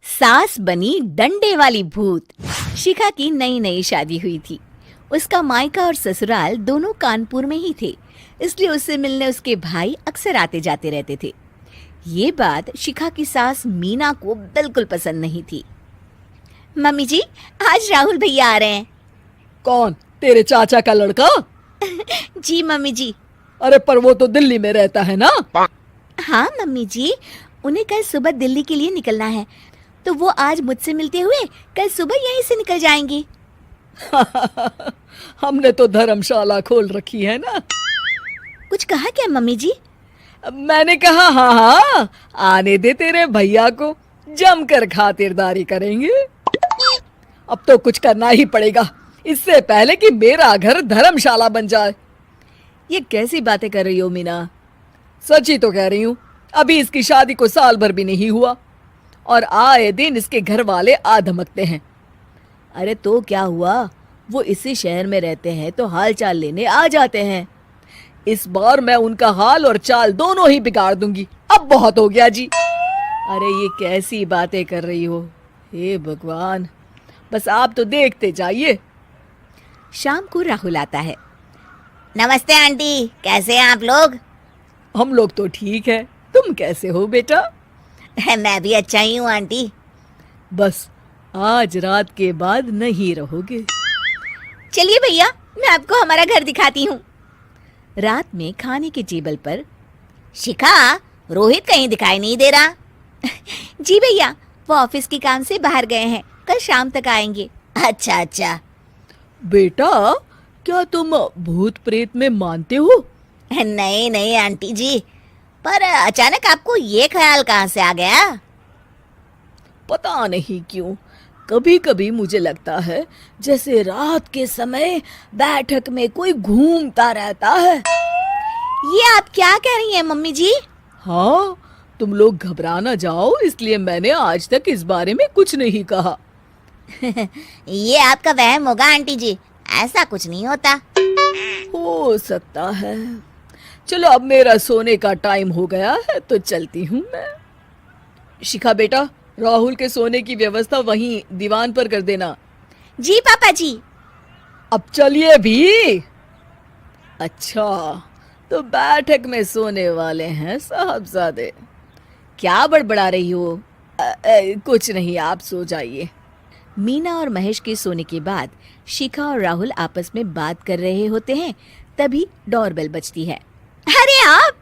सास बनी डंडे वाली भूत। शिखा की नई नई शादी हुई थी। उसका मायका और ससुराल दोनों कानपुर में ही थे, इसलिए उससे मिलने उसके भाई अक्सर आते जाते रहते थे। ये बात शिखा की सास मीना को बिल्कुल पसंद नहीं थी। मम्मी जी, आज राहुल भैया आ रहे हैं। कौन? तेरे चाचा का लड़का? जी मम्मी जी। अरे पर वो तो दिल्ली में रहता है ना। हाँ मम्मी जी, उन्हें कल सुबह दिल्ली के लिए निकलना है, तो वो आज मुझसे मिलते हुए कल सुबह यहीं से निकल जाएंगे। हमने तो धर्मशाला खोल रखी है ना। कुछ कहा क्या मम्मी जी? मैंने कहा हाँ हाँ, आने दे तेरे भैया को, जमकर खातिरदारी करेंगे। अब तो कुछ करना ही पड़ेगा, इससे पहले कि मेरा घर धर्मशाला बन जाए। ये कैसी बातें कर रही हो मीना? सच ही तो कह रही हूँ। अभी इसकी शादी को साल भर भी नहीं हुआ और आए दिन इसके घर वाले आ धमकते हैं। अरे तो क्या हुआ, वो इसी शहर में रहते हैं तो हाल चाल लेने आ जाते हैं। इस बार मैं उनका हाल और चाल दोनों ही बिगाड़ दूंगी। अब बहुत हो गया जी। अरे ये कैसी बातें कर रही हो, हे भगवान, बस आप तो देखते जाइए। शाम को राहुल आता है। नमस्ते आंटी, कैसे हैं आप लोग? हम लोग तो ठीक है, तुम कैसे हो बेटा? मैं भी अच्छा ही हूँ आंटी। बस आज रात के बाद नहीं रहोगे। चलिए भैया, मैं आपको हमारा घर दिखाती हूँ। रात में खाने के टेबल पर शिखा, रोहित कहीं दिखाई नहीं दे रहा। जी भैया, वो ऑफिस के काम से बाहर गए हैं, कल शाम तक आएंगे। अच्छा अच्छा। बेटा, क्या तुम भूत प्रेत में मानते हो? नहीं नहीं आंटी जी, पर अचानक आपको ये ख्याल कहाँ से आ गया? पता नहीं क्यों, कभी कभी मुझे लगता है जैसे रात के समय बैठक में कोई घूमता रहता है। ये आप क्या कह रही हैं मम्मी जी? हाँ, तुम लोग घबरा ना जाओ, इसलिए मैंने आज तक इस बारे में कुछ नहीं कहा। ये आपका वहम होगा आंटी जी, ऐसा कुछ नहीं होता। हो सकता है। चलो अब मेरा सोने का टाइम हो गया है तो चलती हूँ मैं। शिखा बेटा, राहुल के सोने की व्यवस्था वहीं दीवान पर कर देना। जी पापा जी। अब चलिए भी। अच्छा, तो बैठक में सोने वाले हैं साहबजादे। क्या बड़बड़ा रही हो? कुछ नहीं, आप सो जाइए। मीना और महेश के सोने के बाद शिखा और राहुल आपस में बात कर रहे होते हैं, तभी डोरबेल बजती है। अरे आप!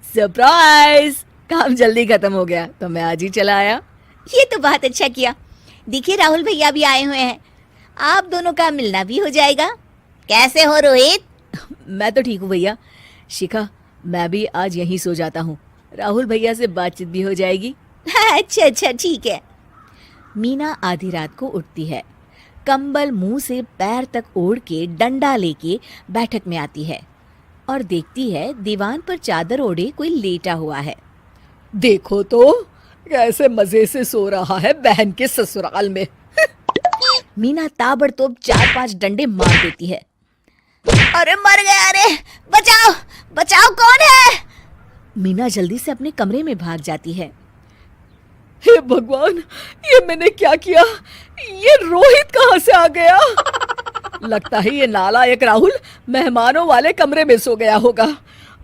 सरप्राइज! काम जल्दी खत्म हो गया तो मैं आज ही चला आया। ये तो बहुत अच्छा किया। देखिए राहुल भैया भी आए हुए हैं, आप दोनों का मिलना भी हो जाएगा। कैसे हो रोहित? मैं तो ठीक हूँ भैया। शिखा, मैं भी आज यहीं सो जाता हूँ, राहुल भैया से बातचीत भी हो जाएगी। अच्छा अच्छा, ठीक है। मीना आधी रात को उठती है, कंबल मुंह से पैर तक ओढ़ के डंडा लेके बैठक में आती है और देखती है दीवान पर चादर ओढ़े कोई लेटा हुआ है। देखो तो कैसे मजे से सो रहा है बहन के ससुराल में। मीना ताबड़तोड़ 4-5 डंडे मार देती है। अरे मर गया, अरे बचाओ बचाओ, कौन है? मीना जल्दी से अपने कमरे में भाग जाती है। हे भगवान, ये मैंने क्या किया? ये रोहित कहाँ से आ गया? लगता है ये नालायक राहुल मेहमानों वाले कमरे में सो गया होगा।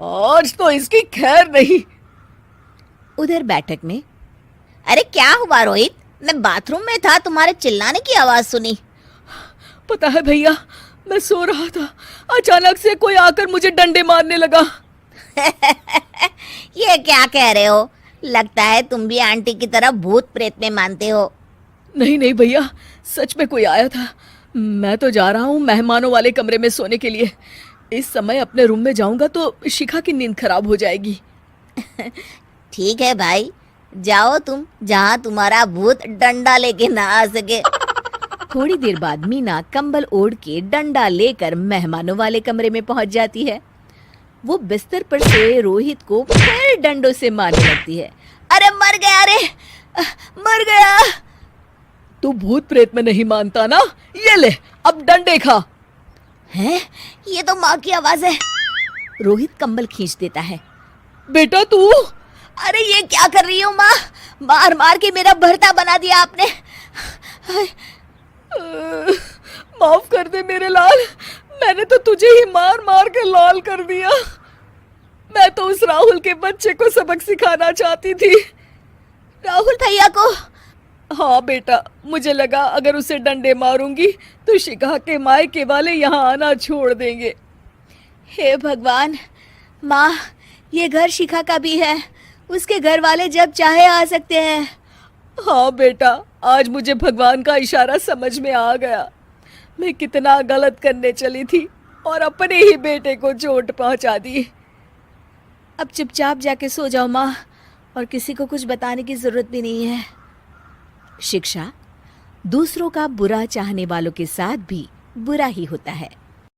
आज तो इसकी खैर नहीं। उधर बैठक में, अरे क्या हुआ रोहित? मैं बाथरूम में था, तुम्हारे चिल्लाने की आवाज सुनी। पता है भैया, मैं सो रहा था, अचानक से कोई आकर मुझे डंडे मारने लगा। ये क्या कह रहे हो? लगता है तुम भी आंटी की तरह भूत प्रेत में मानते हो। नहीं नहीं भैया, सच में कोई आया था। मैं तो जा रहा हूँ मेहमानों वाले कमरे में सोने के लिए। इस समय अपने रूम में जाऊंगा तो शिखा की नींद खराब हो जाएगी। ठीक है भाई, जाओ तुम, जहाँ तुम्हारा भूत डंडा लेके ना आ सके। थोड़ी देर बाद मीना कंबल ओढ़ के डंडा लेकर मेहमानों वाले कमरे में पहुंच जाती है। वो बिस्तर पर सोए रोहित को फिर डंडों से मारने लगती है। अरे मर गया, अरे मर गया। तू भूत प्रेत में नहीं मानता ना? ये ले, अब डंडे खा। हैं? ये तो माँ की आवाज है। रोहित कंबल खींच देता है। बेटा तू! अरे ये क्या कर रही हो माँ? मार मार के मेरा भरता बना दिया आपने। माफ कर दे मेरे लाल, मैंने तो तुझे ही मार मार के लाल कर दिया। मैं तो उस राहुल के बच्चे को सबक सिखाना चाहती थी। राहुल भैया को? हाँ बेटा, मुझे लगा अगर उसे डंडे मारूंगी तो शिखा के मायके वाले यहाँ आना छोड़ देंगे। हे भगवान, माँ ये घर शिखा का भी है, उसके घर वाले जब चाहे आ सकते हैं। हाँ बेटा, आज मुझे भगवान का इशारा समझ में आ गया। मैं कितना गलत करने चली थी और अपने ही बेटे को चोट पहुंचा दी। अब चुपचाप जाके सो जाओ माँ, और किसी को कुछ बताने की जरूरत भी नहीं है। शिक्षा दूसरों का बुरा चाहने वालों के साथ भी बुरा ही होता है।